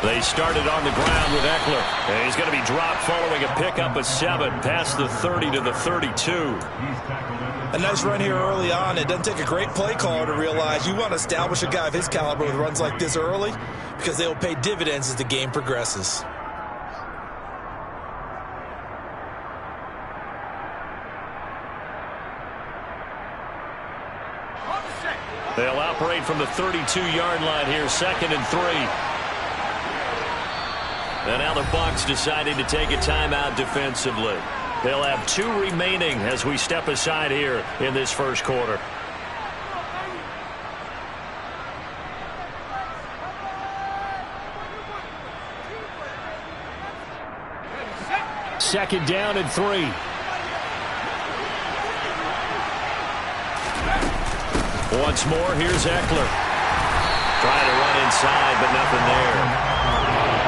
They started on the ground with Eckler. And he's going to be dropped following a pickup of 7 past the 30 to the 32. A nice run here early on. It doesn't take a great play caller to realize you want to establish a guy of his caliber with runs like this early because they will pay dividends as the game progresses. They'll operate from the 32-yard line here, 2nd and 3. And now the Bucs decided to take a timeout defensively. They'll have 2 remaining as we step aside here in this first quarter. Second down and 3. Once more, here's Eckler. Trying to run inside, but nothing there.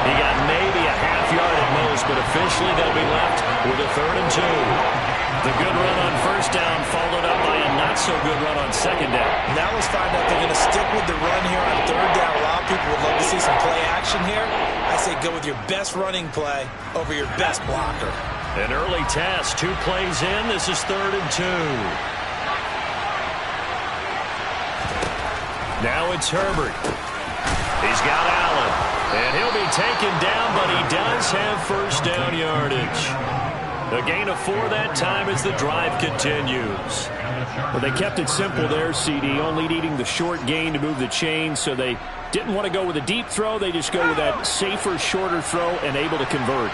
He got maybe a half yard at most, but officially they'll be left with a 3rd and 2. The good run on first down followed up by a not-so-good run on second down. Now let's find out they're going to stick with the run here on 3rd down. A lot of people would love to see some play action here. I say go with your best running play over your best blocker. An early test, 2 plays in. This is 3rd and 2. Now it's Herbert. He's got Allen. And he'll be taken down, but he does have first down yardage. A gain of 4 that time as the drive continues. Well, they kept it simple there, CD, only needing the short gain to move the chain, so they didn't want to go with a deep throw. They just go with that safer, shorter throw and able to convert.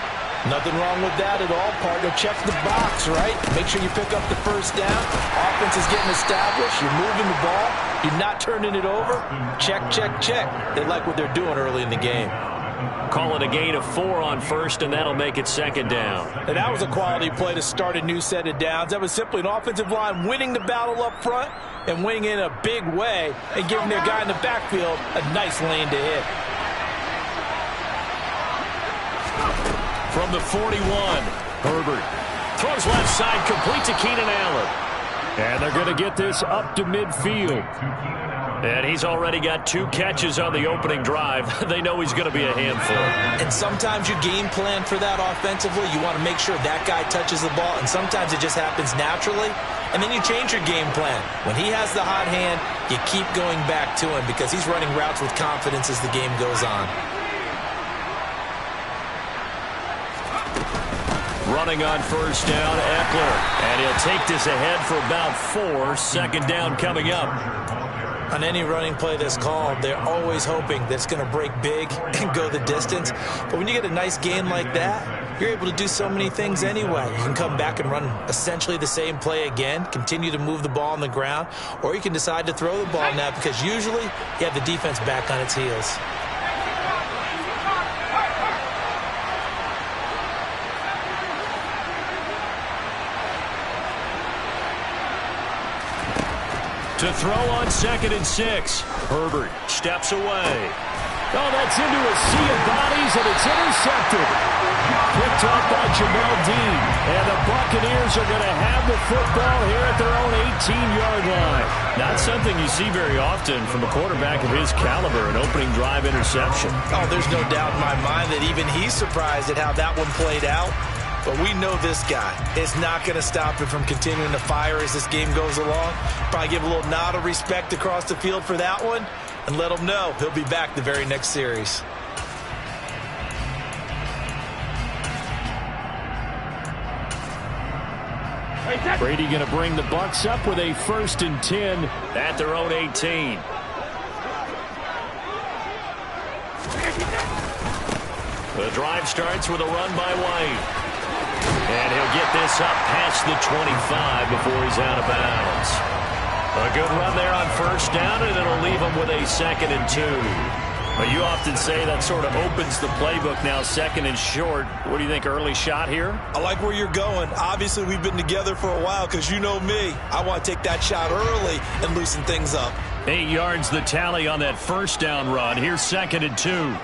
Nothing wrong with that at all, partner. Check the box, right? Make sure you pick up the first down. Offense is getting established. You're moving the ball. You're not turning it over. Check, check, check. They like what they're doing early in the game. Call it a gain of 4 on first, and that'll make it 2nd down. And that was a quality play to start a new set of downs. That was simply an offensive line winning the battle up front and winning in a big way and giving their guy in the backfield a nice lane to hit. From the 41, Herbert throws left side, complete to Keenan Allen. And they're going to get this up to midfield. And he's already got 2 catches on the opening drive. They know he's going to be a handful. And sometimes you game plan for that offensively. You want to make sure that guy touches the ball, and sometimes it just happens naturally. And then you change your game plan. When he has the hot hand, you keep going back to him because he's running routes with confidence as the game goes on. Running on first down, Eckler. And he'll take this ahead for about 4. 2nd down coming up. On any running play that's called, they're always hoping that it's going to break big and go the distance. But when you get a nice gain like that, you're able to do so many things anyway. You can come back and run essentially the same play again, continue to move the ball on the ground, or you can decide to throw the ball now because usually you have the defense back on its heels. To throw on 2nd and 6. Herbert steps away. Oh, that's into a sea of bodies, and it's intercepted. Picked up by Jamel Dean. And the Buccaneers are going to have the football here at their own 18-yard line. Not something you see very often from a quarterback of his caliber, an opening drive interception. Oh, there's no doubt in my mind that even he's surprised at how that one played out. But we know this guy is not going to stop him from continuing to fire as this game goes along. Probably give a little nod of respect across the field for that one and let him know he'll be back the very next series. Brady going to bring the Bucs up with a 1st and 10 at their own 18. The drive starts with a run by White. And he'll get this up past the 25 before he's out of bounds. A good run there on first down, and it'll leave him with a 2nd and 2. But you often say that sort of opens the playbook now, 2nd and short. What do you think, early shot here? I like where you're going. Obviously, we've been together for a while because you know me. I want to take that shot early and loosen things up. 8 yards the tally on that first down run. Here's 2nd and 2.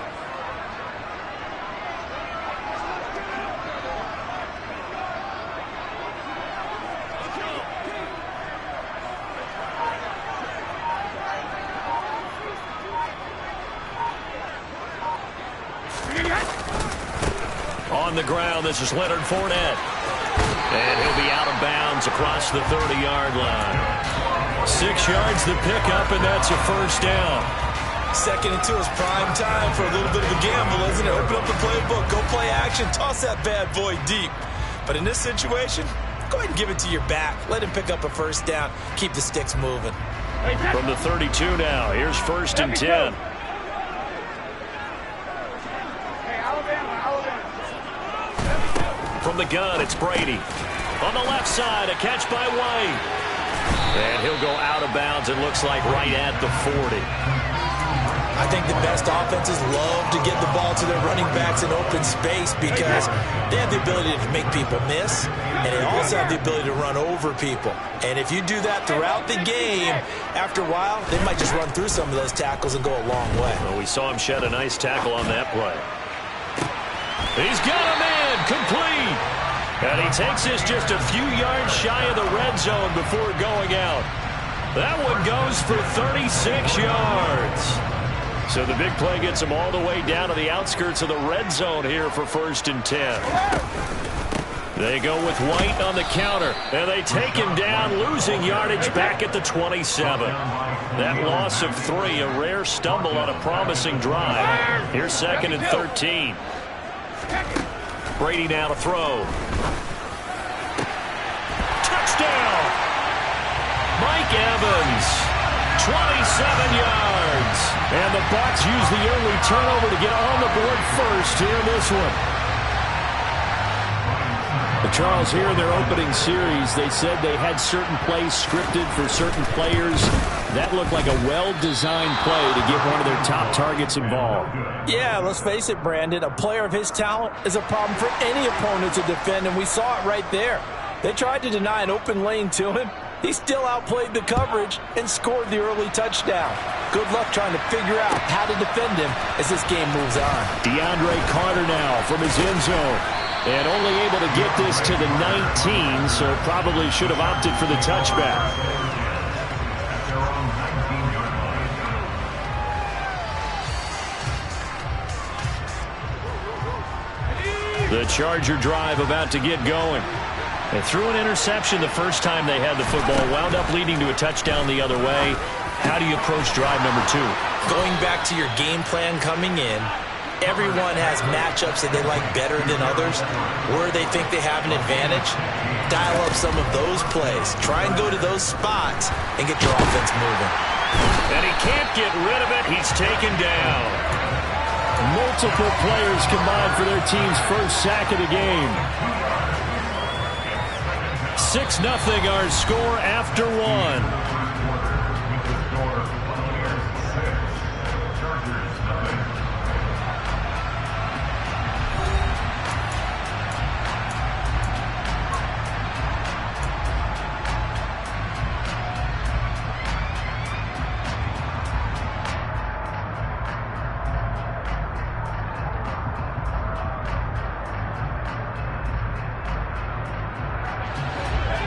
from the ground. This is Leonard Fournette. And he'll be out of bounds across the 30-yard line. 6 yards the pickup, and that's a first down. 2nd and 2 is prime time for a little bit of a gamble, isn't it? Open up the playbook, go play action, toss that bad boy deep. But in this situation, go ahead and give it to your back. Let him pick up a first down. Keep the sticks moving. From the 32 now, here's 1st and 10. From the gun, it's Brady. On the left side, a catch by White. And he'll go out of bounds, it looks like right at the 40. I think the best offenses love to get the ball to their running backs in open space because they have the ability to make people miss, and they also have the ability to run over people. And if you do that throughout the game, after a while, they might just run through some of those tackles and go a long way. Well, we saw him shed a nice tackle on that play. He's got a man, complete. And he takes this just a few yards shy of the red zone before going out. That one goes for 36 yards. So the big play gets him all the way down to the outskirts of the red zone here for 1st and 10. They go with White on the counter, and they take him down, losing yardage back at the 27. That loss of 3, a rare stumble on a promising drive. Here's 2nd and 13. Brady now to throw. Touchdown! Mike Evans, 27 yards. And the Bucs use the early turnover to get on the board first here in this one. But Charles, here in their opening series, they said they had certain plays scripted for certain players. That looked like a well-designed play to get one of their top targets involved. Yeah, let's face it, Brandon. A player of his talent is a problem for any opponent to defend, and we saw it right there. They tried to deny an open lane to him. He still outplayed the coverage and scored the early touchdown. Good luck trying to figure out how to defend him as this game moves on. DeAndre Carter now from his end zone. And only able to get this to the 19, so probably should have opted for the touchback. The Charger drive about to get going. They threw an interception the first time they had the football, wound up leading to a touchdown the other way. How do you approach drive number 2? Going back to your game plan coming in, everyone has matchups that they like better than others, where they think they have an advantage. Dial up some of those plays. Try and go to those spots and get your offense moving. And he can't get rid of it. He's taken down. Multiple players combined for their team's first sack of the game. 6-0 our score after 1.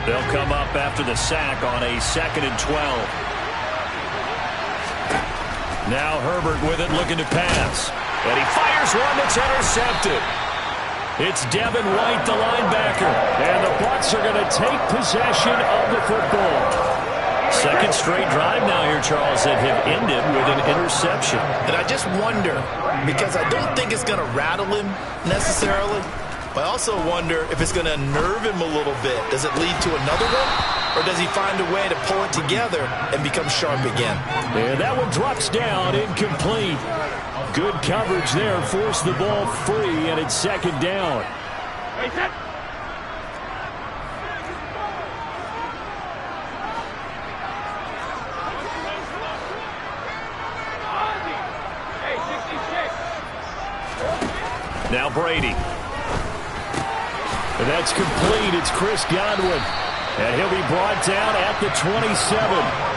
They'll come up after the sack on a 2nd and 12. Now Herbert with it, looking to pass. And he fires one that's intercepted. It's Devin White, the linebacker. And the Bucs are going to take possession of the football. 2nd straight drive now here, Charles, that have ended with an interception. And I just wonder, because I don't think it's going to rattle him necessarily, but I also wonder if it's going to unnerve him a little bit. Does it lead to another one? Or does he find a way to pull it together and become sharp again? And that one drops down, incomplete. Good coverage there, forced the ball free, and it's 2nd down. Now Brady. And that's complete. It's Chris Godwin. And he'll be brought down at the 27.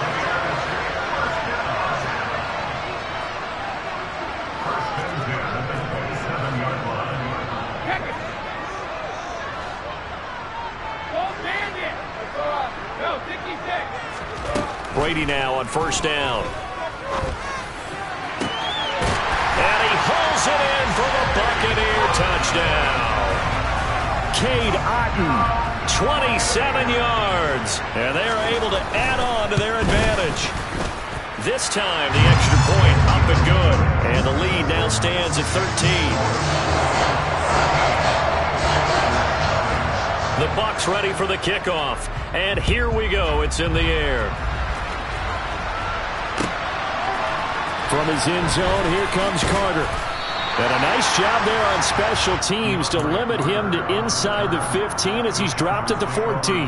Brady now on 1st down. And he hauls it in for the Buccaneer touchdown. Cade Otton. 27 yards, and they are able to add on to their advantage. This time, the extra point up and good, and the lead now stands at 13. The Bucs ready for the kickoff, and here we go. It's in the air. From his end zone, here comes Carter. And a nice job there on special teams to limit him to inside the 15 as he's dropped at the 14.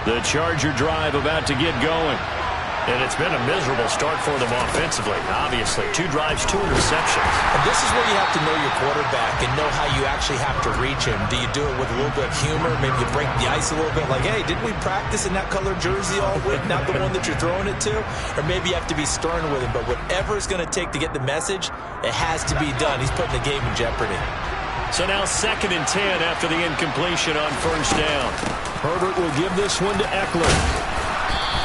The Charger drive about to get going. And it's been a miserable start for them offensively, obviously. 2 drives, 2 interceptions. And this is where you have to know your quarterback and know how you actually have to reach him. Do you do it with a little bit of humor? Maybe you break the ice a little bit, like, hey, didn't we practice in that color jersey all week, not the one that you're throwing it to? Or maybe you have to be stern with him. But whatever it's going to take to get the message, it has to be done. He's putting the game in jeopardy. So now 2nd and 10 after the incompletion on first down. Herbert will give this one to Eckler.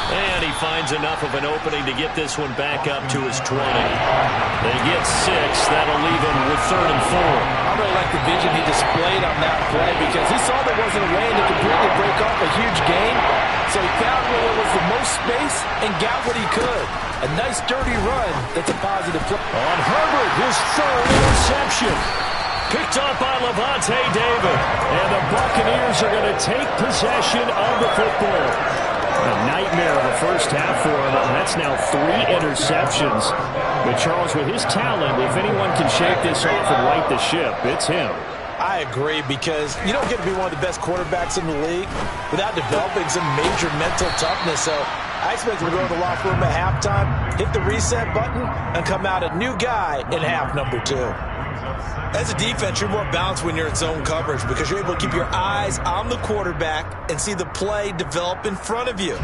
And he finds enough of an opening to get this one back up to his 20. They get 6. That'll leave him with 3rd and 4. I really like the vision he displayed on that play because he saw there wasn't a way to completely break off a huge gain. So he found where there was the most space and got what he could. A nice, dirty run that's a positive play. On Herbert, his 3rd interception. Picked up by Levante David. And the Buccaneers are going to take possession of the football. A nightmare of a first half for him. That's now 3 interceptions. But Charles, with his talent, if anyone can shake this off and right the ship, it's him. I agree, because you don't get to be one of the best quarterbacks in the league without developing some major mental toughness. So I expect him to go to the locker room at halftime, hit the reset button, and come out a new guy in half number 2. As a defense, you're more balanced when you're in zone coverage because you're able to keep your eyes on the quarterback and see the play develop in front of you.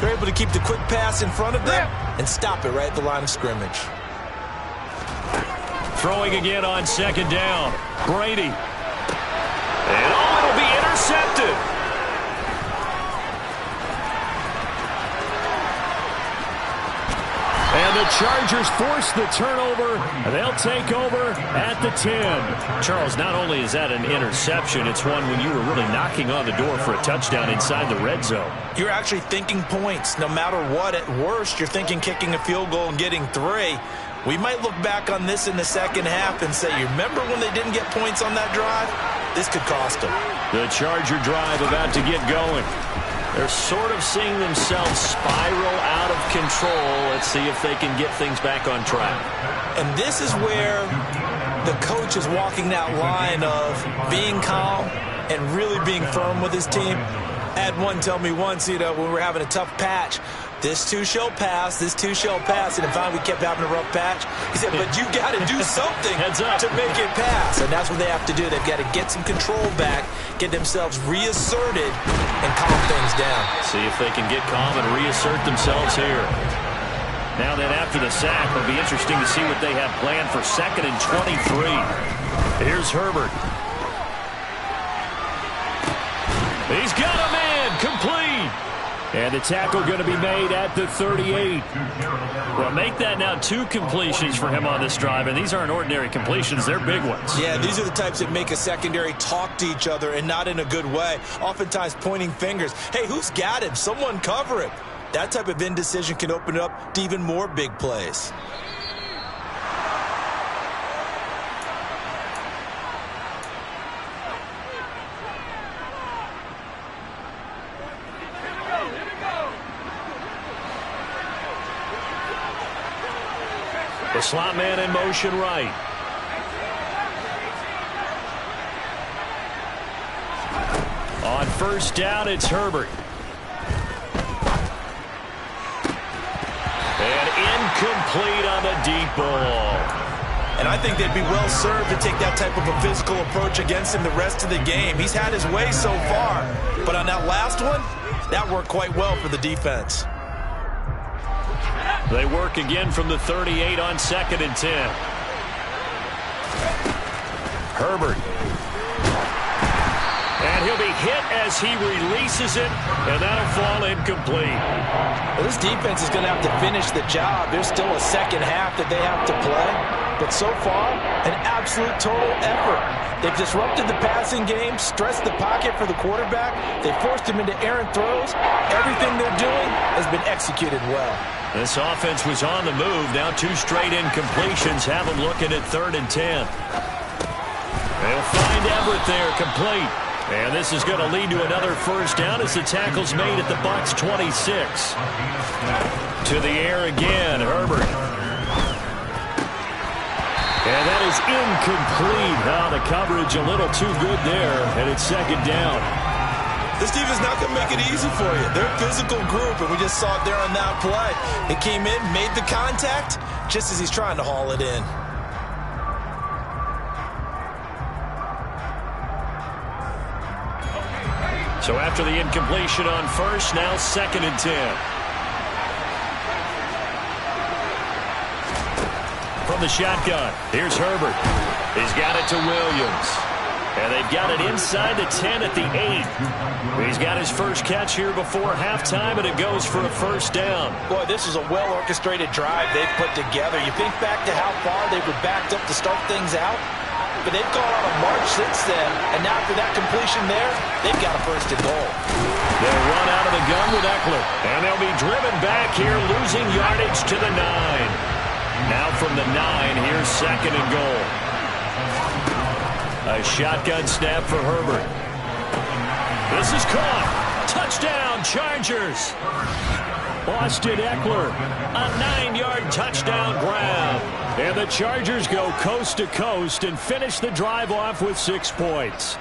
You're able to keep the quick pass in front of them and stop it right at the line of scrimmage. Throwing again on 2nd down. Brady. And it'll be intercepted. And the Chargers force the turnover. They'll take over at the 10. Charles, not only is that an interception, it's one when you were really knocking on the door for a touchdown inside the red zone. You're actually thinking points. No matter what, at worst, you're thinking kicking a field goal and getting 3. We might look back on this in the second half and say, you remember when they didn't get points on that drive? This could cost them. The Charger drive about to get going. They're sort of seeing themselves spiral out of control. Let's see if they can get things back on track. And this is where the coach is walking that line of being calm and really being firm with his team. I had one tell me once, when we were having a tough patch, this too shall pass, this too shall pass. And if finally we kept having a rough patch, he said, but you got to do something to make it pass. And that's what they have to do. They've got to get some control back, get themselves reasserted, and calm things down. See if they can get calm and reassert themselves here. Now then, after the sack, it'll be interesting to see what they have planned for 2nd and 23. Here's Herbert. He's got a man, complete. And the tackle going to be made at the 38. Well, make that now 2 completions for him on this drive, and these aren't ordinary completions. They're big ones. Yeah, these are the types that make a secondary talk to each other, and not in a good way. Oftentimes pointing fingers. Hey, who's got him? Someone cover him. That type of indecision can open it up to even more big plays. The slot man in motion right. On first down, it's Herbert. And incomplete on the deep ball. And I think they'd be well served to take that type of a physical approach against him the rest of the game. He's had his way so far, but on that last one, that worked quite well for the defense. They work again from the 38 on 2nd and 10. Herbert. And he'll be hit as he releases it, and that'll fall incomplete. Well, this defense is going to have to finish the job. There's still a second half that they have to play. But so far, an absolute total effort. They've disrupted the passing game, stressed the pocket for the quarterback. They forced him into errant throws. Everything they're doing has been executed well. This offense was on the move. Now 2 straight incompletions have them looking at 3rd and 10. They'll find Everett there, complete. And this is going to lead to another first down as the tackle's made at the Bucs 26. To the air again, Herbert. And that is incomplete. Now the coverage a little too good there, and it's 2nd down. This defense is not going to make it easy for you. They're a physical group, and we just saw it there on that play. It came in, made the contact, just as he's trying to haul it in. So after the incompletion on first, now 2nd and 10. From the shotgun, here's Herbert. He's got it to Williams. And they've got it inside the 10 at the 8. He's got his first catch here before halftime, and it goes for a first down. Boy, this is a well-orchestrated drive they've put together. You think back to how far they were backed up to start things out, but they've gone on a march since then. And now after that completion there, they've got a 1st and goal. They'll run out of the gun with Eckler, and they'll be driven back here, losing yardage to the 9. Now from the 9, here's 2nd and goal. A shotgun snap for Herbert. This is caught. Touchdown, Chargers. Austin Eckler. A 9-yard touchdown grab. And the Chargers go coast to coast and finish the drive off with 6 points.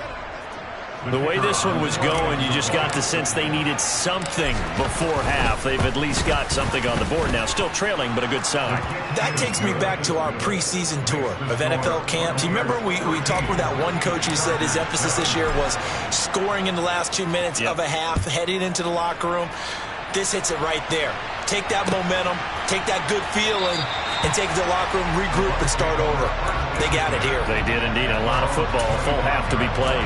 The way this one was going, you just got the sense they needed something before half. They've at least got something on the board now. Still trailing, but a good sign. That takes me back to our preseason tour of NFL camps. You remember we talked with that one coach who said his emphasis this year was scoring in the last 2 minutes of a half, heading into the locker room. This hits it right there. Take that momentum, take that good feeling, and take it to the locker room, regroup, and start over. They got it here. They did indeed. A lot of football, a full half to be played.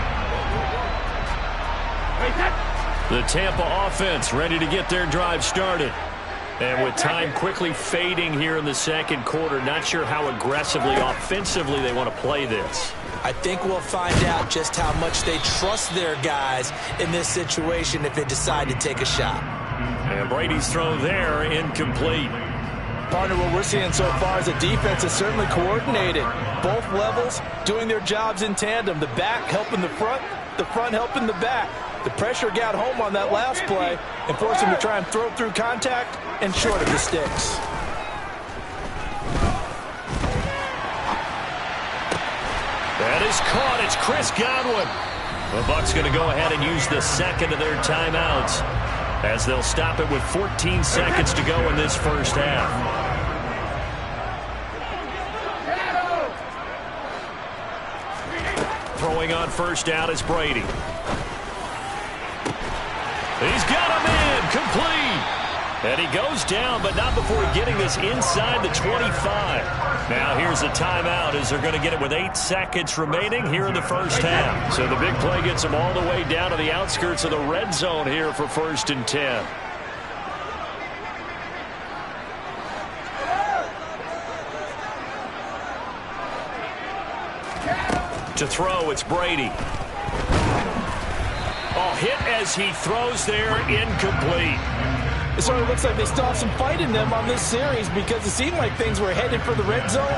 The Tampa offense ready to get their drive started. And with time quickly fading here in the 2nd quarter, not sure how aggressively, offensively they want to play this. I think we'll find out just how much they trust their guys in this situation if they decide to take a shot. And Brady's throw there, incomplete. Partner, what we're seeing so far is a defense that's certainly coordinated. Both levels doing their jobs in tandem. The back helping the front helping the back. The pressure got home on that last play and forced him to try and throw through contact and short of the sticks. That is caught. It's Chris Godwin. The Bucs going to go ahead and use the 2nd of their timeouts as they'll stop it with 14 seconds to go in this first half. Throwing on first down is Brady. He's got him in, complete. And he goes down, but not before getting this inside the 25. Now here's a timeout as they're going to get it with 8 seconds remaining here in the first half. So the big play gets them all the way down to the outskirts of the red zone here for 1st and 10. To throw, it's Brady. Oh, hit as he throws there, incomplete. It sort of looks like they still have some fight in them on this series because it seemed like things were headed for the red zone.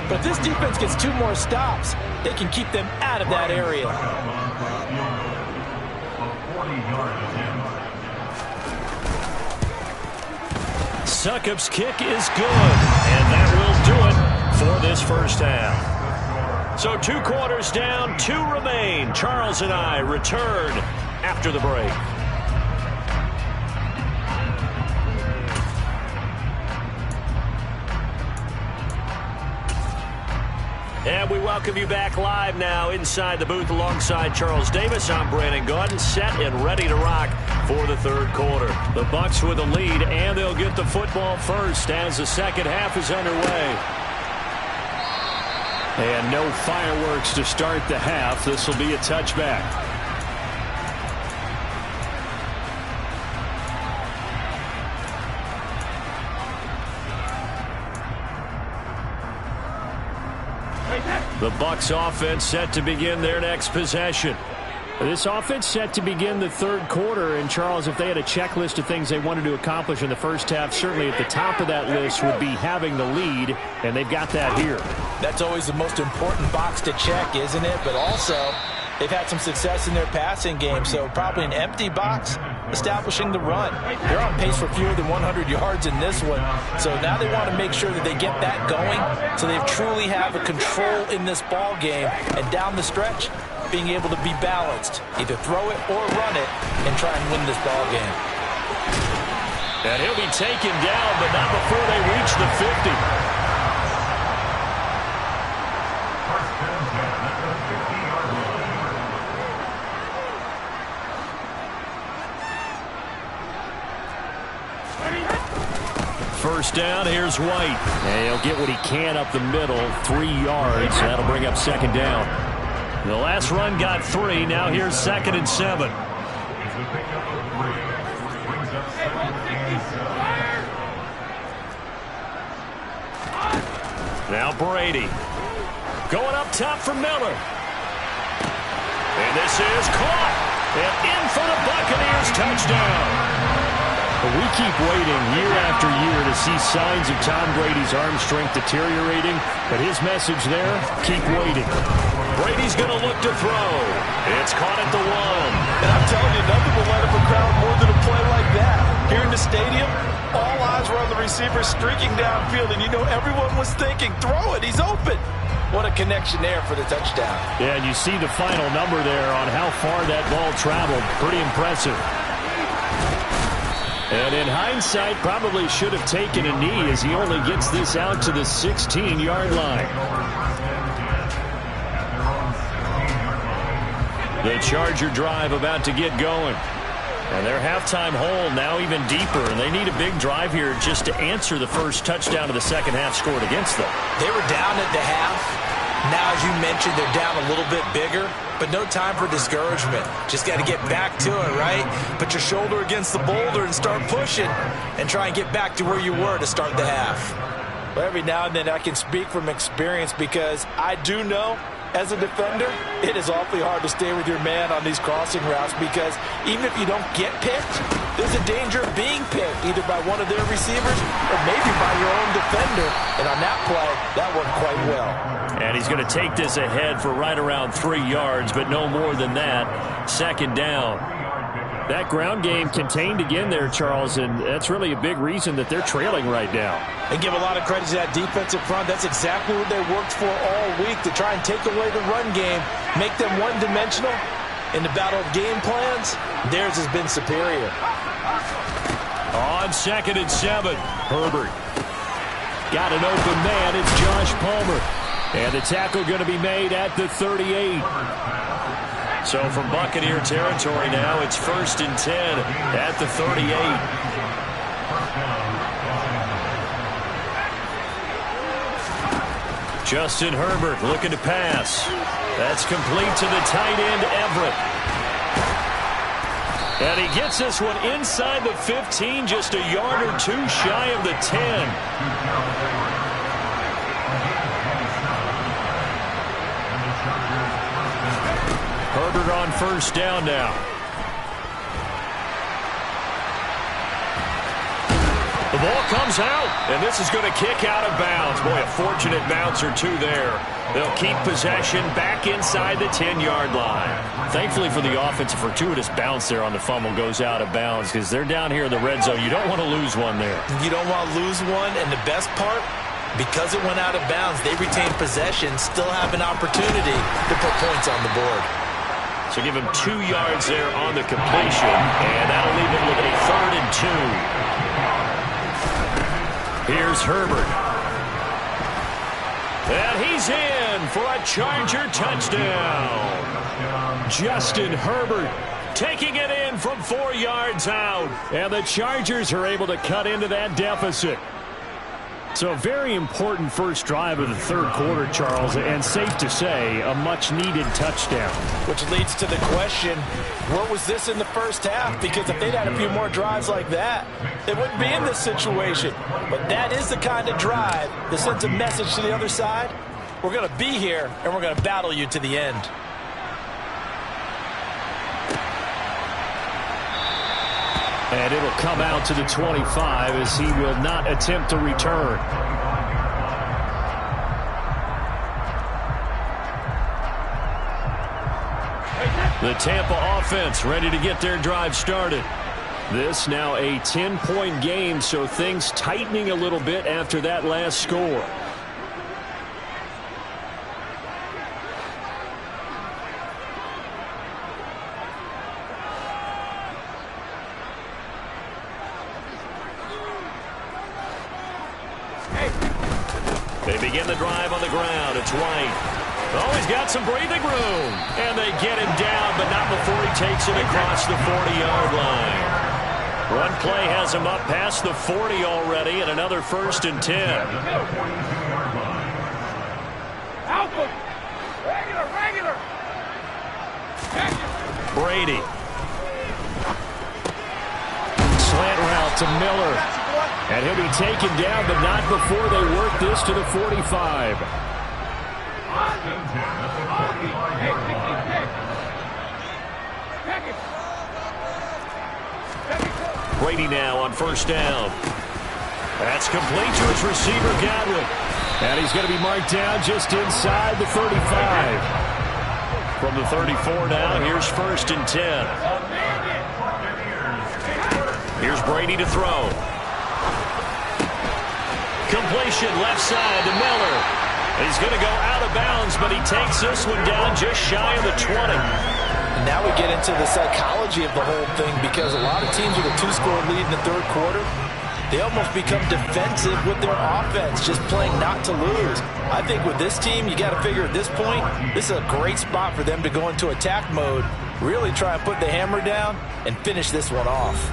But if this defense gets 2 more stops, they can keep them out of that area. Succop's kick is good, and that will do it for this first half. So 2 quarters down, 2 remain. Charles and I return after the break. And we welcome you back live now inside the booth alongside Charles Davis. I'm Brandon Gaudin, set and ready to rock for the 3rd quarter. The Bucs with a lead, and they'll get the football first as the second half is underway. And no fireworks to start the half. This will be a touchback. The Bucs offense set to begin their next possession. This offense set to begin the third quarter. And, Charles, if they had a checklist of things they wanted to accomplish in the first half, certainly at the top of that list would be having the lead, and they've got that here. That's always the most important box to check, isn't it? But also, they've had some success in their passing game, so probably an empty box establishing the run. They're on pace for fewer than 100 yards in this one, so now they want to make sure that they get that going so they truly have a control in this ball game, and down the stretch, being able to be balanced, either throw it or run it, and try and win this ball game. And he'll be taken down, but not before they reach the 50. First down, here's White. And he'll get what he can up the middle, 3 yards. That'll bring up second down. The last run got 3. Now here's 2nd and 7. Now Brady. Going up top for Miller. And this is caught. And in for the Buccaneers, touchdown. We keep waiting year after year to see signs of Tom Brady's arm strength deteriorating, but his message there, keep waiting. Brady's going to look to throw. It's caught at the 1. And I'm telling you, nothing will light up a crowd more than a play like that. Here in the stadium, all eyes were on the receiver streaking downfield, and you know everyone was thinking, throw it, he's open. What a connection there for the touchdown. Yeah, and you see the final number there on how far that ball traveled. Pretty impressive. And in hindsight, probably should have taken a knee as he only gets this out to the 16-yard line. The Charger drive about to get going. And their halftime hole now even deeper, and they need a big drive here just to answer the first touchdown of the second half scored against them. They were down at the half. Now, as you mentioned, they're down a little bit bigger, but no time for discouragement. Just got to get back to it, right? Put your shoulder against the boulder and start pushing and try and get back to where you were to start the half. But every now and then I can speak from experience because I do know as a defender, it is awfully hard to stay with your man on these crossing routes because even if you don't get picked, there's a danger of being picked either by one of their receivers or maybe by your own defender. And on that play, that worked quite well. And he's going to take this ahead for right around 3 yards, but no more than that. Second down. That ground game contained again there, Charles, and that's really a big reason that they're trailing right now. And give a lot of credit to that defensive front. That's exactly what they worked for all week, to try and take away the run game, make them one-dimensional. In the battle of game plans, theirs has been superior. On 2nd and 7, Herbert. Got an open man. It's Josh Palmer. And the tackle going to be made at the 38. So from Buccaneer territory now, it's 1st and 10 at the 38. Justin Herbert looking to pass. That's complete to the tight end, Everett. And he gets this one inside the 15, just a yard or 2 shy of the 10. Herbert on first down now. The ball comes out, and this is going to kick out of bounds. Boy, a fortunate bounce or 2 there. They'll keep possession back inside the 10-yard line. Thankfully for the offense, a fortuitous bounce there on the fumble goes out of bounds because they're down here in the red zone. You don't want to lose one there. You don't want to lose one, and the best part, because it went out of bounds, they retain possession, still have an opportunity to put points on the board. So give him 2 yards there on the completion, and that'll leave him with a 3rd and 2. Here's Herbert. And he's in for a Charger touchdown. Justin Herbert taking it in from 4 yards out. And the Chargers are able to cut into that deficit. So a very important first drive of the third quarter, Charles, and safe to say, a much-needed touchdown. Which leads to the question, where was this in the first half? Because if they'd had a few more drives like that, they wouldn't be in this situation. But that is the kind of drive that sends a message to the other side. we're going to be here, and we're going to battle you to the end. And it'll come out to the 25 as he will not attempt to return. The Tampa offense ready to get their drive started. This now a 10-point game, so things tightening a little bit after that last score. They begin the drive on the ground. It's White. Oh, he's got some breathing room. And they get him down, but not before he takes it across the 40-yard line. One play has him up past the 40 already, and another 1st and 10. Regular. Brady. Slant route to Miller. And he'll be taken down, but not before they work this to the 45. Brady now on 1st down. That's complete to his receiver, Godwin. And he's going to be marked down just inside the 35. From the 34 now, here's 1st and 10. Here's Brady to throw. Completion left side to Miller. He's going to go out of bounds, but he takes this one down just shy of the 20. Now we get into the psychology of the whole thing, because a lot of teams with a 2-score lead in the 3rd quarter, they almost become defensive with their offense, just playing not to lose. I think with this team, you got to figure at this point, this is a great spot for them to go into attack mode, really try and put the hammer down and finish this one off.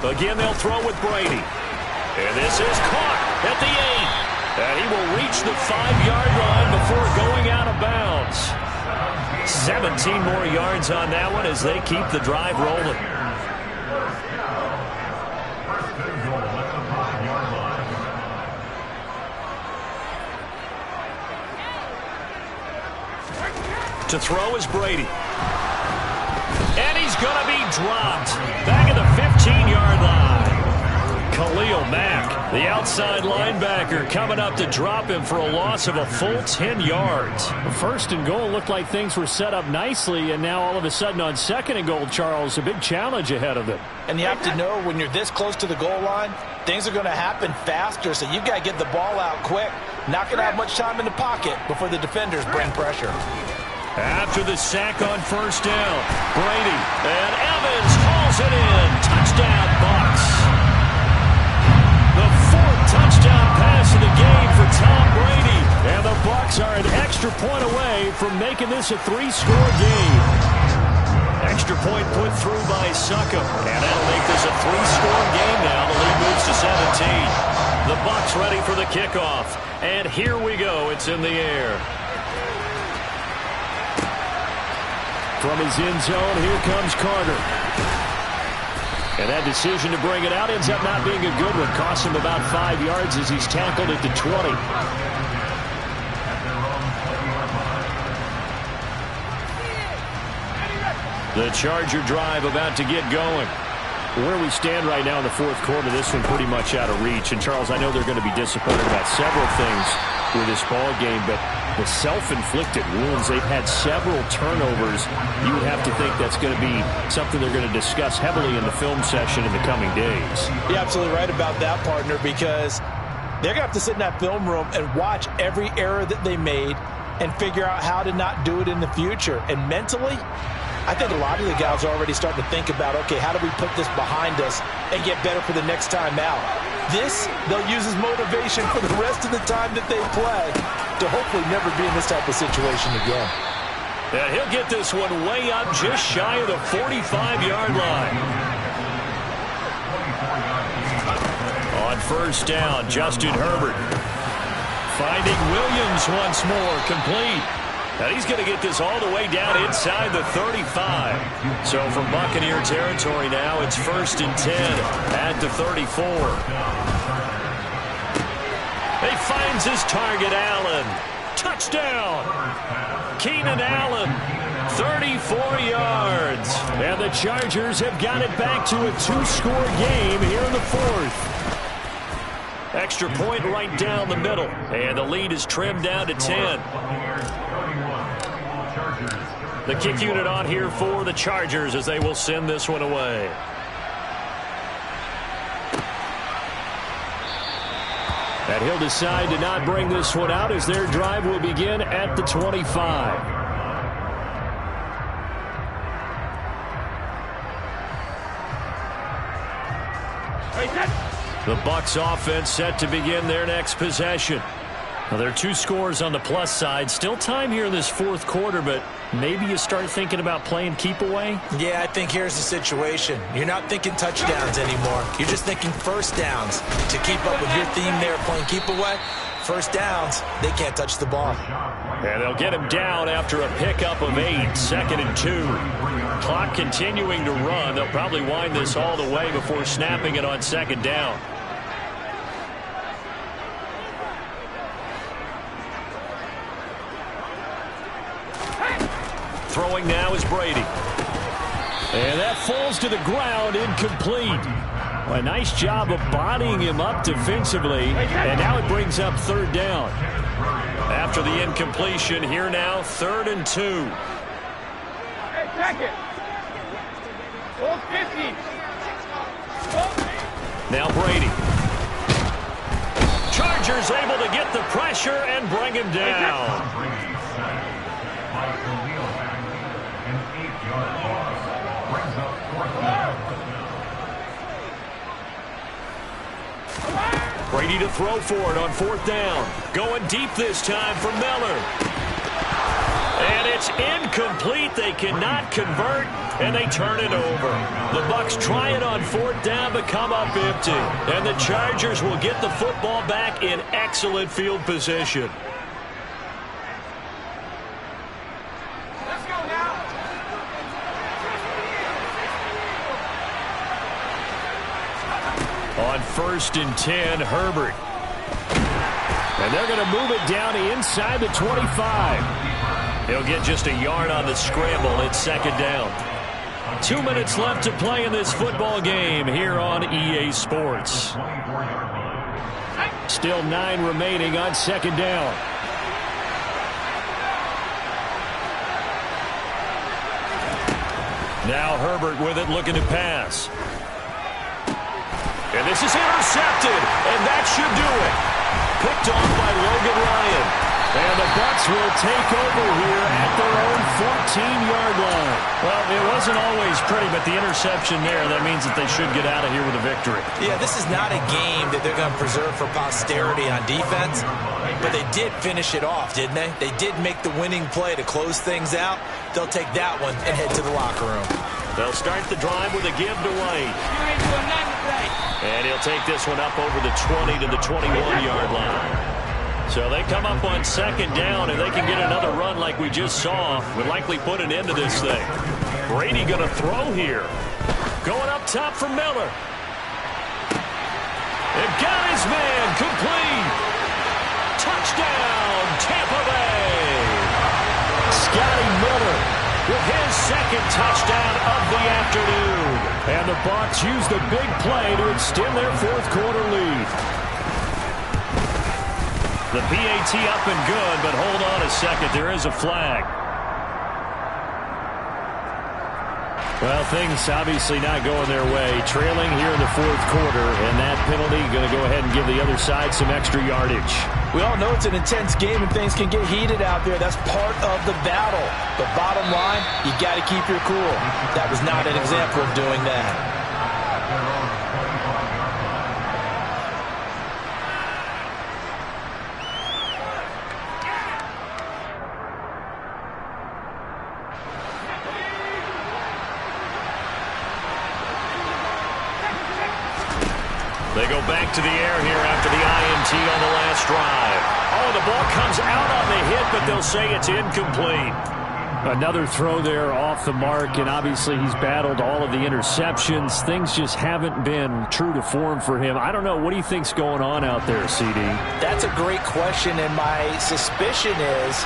Again, they'll throw with Brady. And this is caught at the 8. And he will reach the 5-yard line before going out of bounds. 17 more yards on that one as they keep the drive rolling. To throw is Brady. And he's going to be dropped back at the 15-yard line. Khalil Mack, the outside linebacker, coming up to drop him for a loss of a full 10 yards. 1st and goal looked like things were set up nicely, and now all of a sudden on 2nd and goal, Charles, a big challenge ahead of them. And you have to know when you're this close to the goal line, things are going to happen faster, so you've got to get the ball out quick. Not going to have much time in the pocket before the defenders bring pressure. After the sack on 1st down, Brady and Evans hauls it in. Touchdown, Bucs. The 4th touchdown pass of the game for Tom Brady. And the Bucs are an extra point away from making this a 3-score game. Extra point put through by Succop. And that'll make this a 3-score game now. The lead moves to 17. The Bucs ready for the kickoff. And here we go. It's in the air. From his end zone, here comes Carter. And that decision to bring it out ends up not being a good one. Costs him about 5 yards as he's tackled at the 20. The Charger drive about to get going. Where we stand right now in the 4th quarter, this one pretty much out of reach. And, Charles, I know they're going to be disappointed about several things with this ball game, but the self-inflicted wounds, they've had several turnovers. You would have to think that's going to be something they're going to discuss heavily in the film session in the coming days. You're absolutely right about that, partner, because they're going to have to sit in that film room and watch every error that they made and figure out how to not do it in the future. And mentally, I think a lot of the guys are already starting to think about, okay, how do we put this behind us and get better for the next time out? This, they'll use as motivation for the rest of the time that they play to hopefully never be in this type of situation again. And he'll get this one way up just shy of the 45-yard line. On first down, Justin Herbert finding Williams once more, complete. And he's going to get this all the way down inside the 35. So from Buccaneer territory now, it's 1st and 10 at the 34. He finds his target, Allen. Touchdown! Keenan Allen, 34 yards. And the Chargers have got it back to a 2-score game here in the 4th. Extra point right down the middle. And the lead is trimmed down to 10. The kick unit on here for the Chargers as they will send this one away. And he'll decide to not bring this one out as their drive will begin at the 25. The Bucs offense set to begin their next possession. Well, there are 2 scores on the plus side. Still time here in this 4th quarter, but maybe you start thinking about playing keep away? Yeah, I think here's the situation. You're not thinking touchdowns anymore. You're just thinking first downs. To keep up with your theme there, playing keep away, first downs, they can't touch the ball. And they'll get him down after a pickup of 8, 2nd and 2. Clock continuing to run. They'll probably wind this all the way before snapping it on 2nd down. Throwing now is Brady. And that falls to the ground, incomplete. Well, a nice job of bodying him up defensively, and now it brings up 3rd down. After the incompletion, here now, 3rd and 2. Hey, check it. 50. Now Brady. Chargers able to get the pressure and bring him down. Brady to throw for it on 4th down. Going deep this time for Miller. And it's incomplete. They cannot convert, and they turn it over. The Bucs try it on 4th down, but come up empty. And the Chargers will get the football back in excellent field position. Let's go now. On 1st and 10, Herbert. And they're going to move it down inside the 25. He'll get just a yard on the scramble. It's 2nd down. 2 minutes left to play in this football game here on EA Sports. Still 9 remaining on 2nd down. Now Herbert with it, looking to pass. And this is intercepted, and that should do it. Picked off by Logan Ryan. And the Bucs will take over here at their own 14-yard line. Well, it wasn't always pretty, but the interception there, that means that they should get out of here with a victory. Yeah, this is not a game that they're going to preserve for posterity on defense, but they did finish it off, didn't they? They did make the winning play to close things out. They'll take that one and head to the locker room. They'll start the drive with a give to White. You ain't doing nothing today. And he'll take this one up over the 20 to the 21-yard line. So they come up on 2nd down, and they can get another run like we just saw. Would likely put an end to this thing. Brady going to throw here. Going up top for Miller. And got his man complete. Touchdown, Tampa Bay. Scotty Miller with his 2nd touchdown of the afternoon. And the Bucs use the big play to extend their 4th quarter lead. The PAT up and good, but hold on a second. There is a flag. Well, things obviously not going their way. Trailing here in the fourth quarter, and that penalty going to go ahead and give the other side some extra yardage. We all know it's an intense game and things can get heated out there. That's part of the battle. But bottom line, you got to keep your cool. That was not an example of doing that. They go back to the air here after the INT on the last drive. Oh, the ball comes out on the hit, but they'll say it's incomplete. Another throw there off the mark, and obviously he's battled all of the interceptions. Things just haven't been true to form for him. I don't know. What do you think's going on out there, CD? That's a great question, and my suspicion is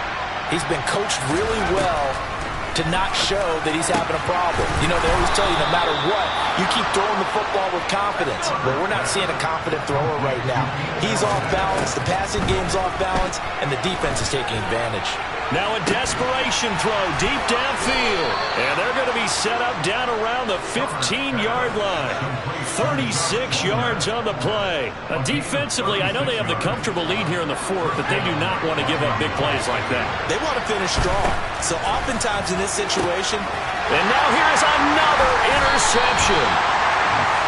he's been coached really well to not show that he's having a problem. You know, they always tell you no matter what, you keep throwing the football with confidence. Well, we're not seeing a confident thrower right now. He's off balance, the passing game's off balance, and the defense is taking advantage. Now a desperation throw deep downfield. And they're going to be set up down around the 15-yard line. 36 yards on the play. Defensively, I know they have the comfortable lead here in the fourth, but they do not want to give up big plays like that. They want to finish strong. So oftentimes in this situation, and now here's another interception.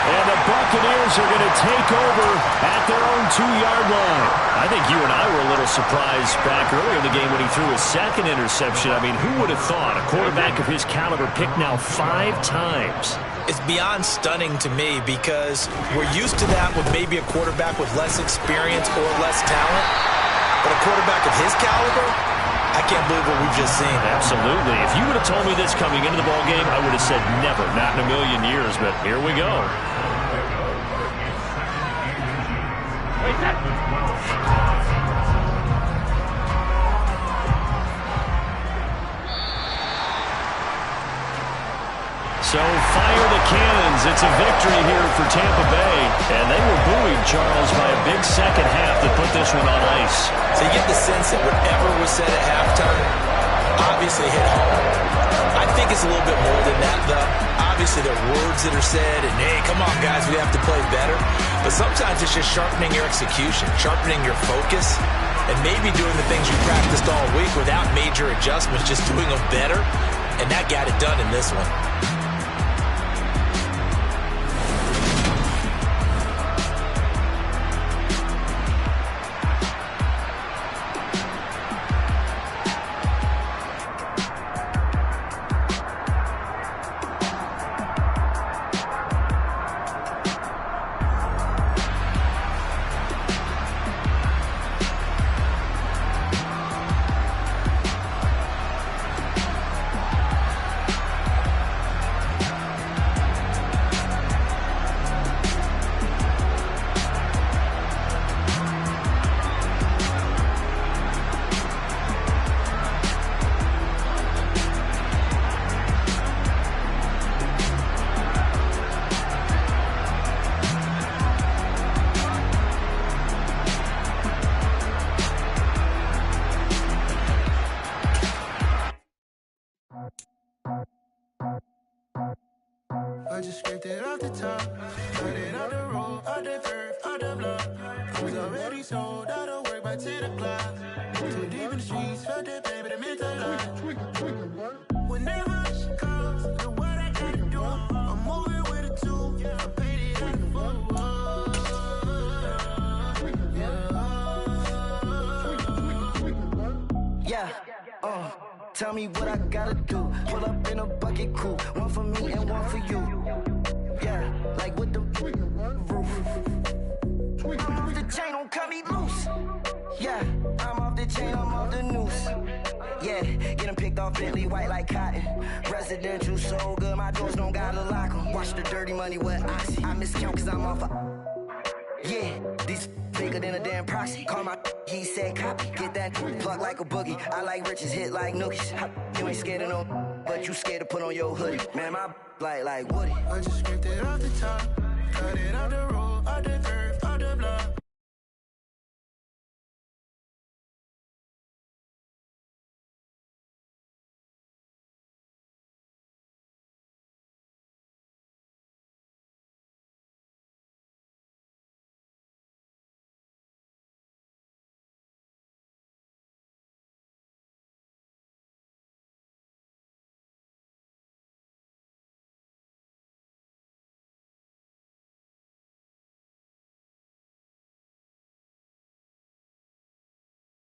And the Buccaneers are going to take over at their own 2-yard line. I think you and I were a little surprised back earlier in the game when he threw his second interception. I mean, who would have thought a quarterback of his caliber picked now 5 times? It's beyond stunning to me because we're used to that with maybe a quarterback with less experience or less talent. But a quarterback of his caliber, I can't believe what we've just seen. Absolutely. If you would have told me this coming into the ballgame, I would have said never, not in a million years. But here we go. So fire the cannons. It's a victory here for Tampa Bay. And they were buoyed, Charles, by a big second half that put this one on ice. So you get the sense that whatever was said at halftime obviously hit home. I think it's a little bit more than that, though. Obviously, there are words that are said, and, hey, come on, guys, we have to play better. But sometimes it's just sharpening your execution, sharpening your focus, and maybe doing the things you practiced all week without major adjustments, just doing them better. And that got it done in this one. I just scraped it off the top, got it on the road, on the curve, on the block. I was already sold, out of work by 10 o'clock. Too deep in the streets, felt that pain, but it meant a lot. Whenever she calls, know what I gotta do. I'm moving with a 2, I'm painted like a fool. Yeah, tell me what I gotta do. Pull up in a bucket coupe, one for me and one for you. Yeah, like with the roof. I'm off the chain, don't cut me loose. Yeah, I'm off the chain, I'm off the noose. Yeah, get them picked off Bentley, white like cotton. Residential so good, my doors don't gotta lock 'em. Watch the dirty money with oxy. I miscount cause I'm off yeah, these bigger than a damn proxy. Call my he said copy. Get that plug like a boogie. I like riches, hit like nookies. You ain't scared of no, but you scared to put on your hoodie. Man, my like Woody. I just scraped it off the top, cut it on the road, on the curve, on the block.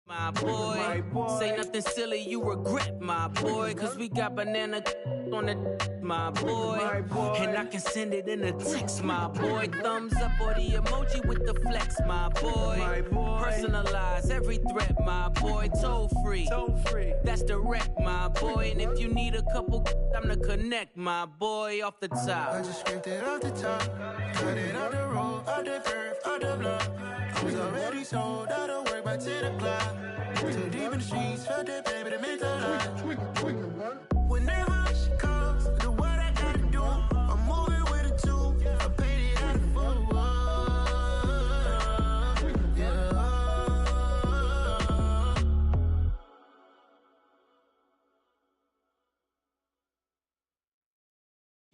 My boy, say nothing silly, you regret, my boy. Cause we got banana on the my boy. And I can send it in a text, my boy. Thumbs up or the emoji with the flex, my boy. Personalize every threat, my boy. Toll free, that's direct, my boy. And if you need a couple, I'm the connect, my boy. Off the top, I just scraped it off the top, cut it on the road, out the curve, out the block. I was already sold, out of work by 10 o'clock. Too deep in the streets, felt that baby to make a lot. Whenever she calls, do what I gotta do. I'm moving with a two, I paid it out of full.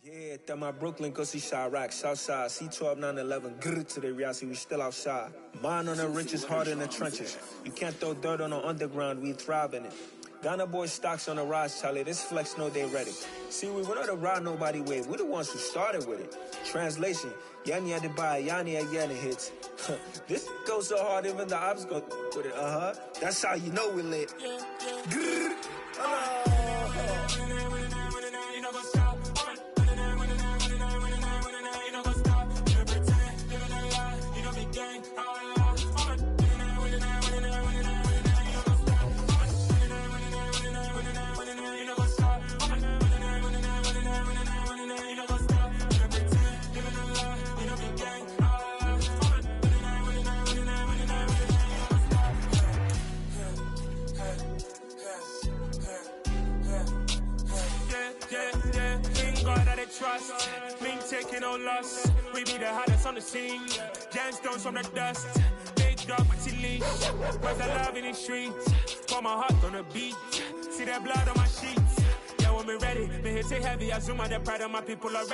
Yeah, tá my Brooklyn, cause Chirac, Southside, C12, 911, grrr to the reality, we still outside. Mine on the richest, heart in the trenches. You can't throw dirt on the underground, we thrive in it. Ghana boy stocks on the rise, Charlie, this flex know they ready. See, we were not a ride nobody wave, we the ones who started with it. Translation, Yanni had to buy, Yanni again it hits. This goes so hard, even the ops go with it, That's how you know we lit. Grrr, trust, me taking no loss. We be the hottest on the scene. Gemstones from the dust. Big dog with your leash. Where's the love in the streets? Pour my heart on the beat. See that blood on my sheets. Yeah, when we ready, me hit it heavy. I zoom out the pride of my people already.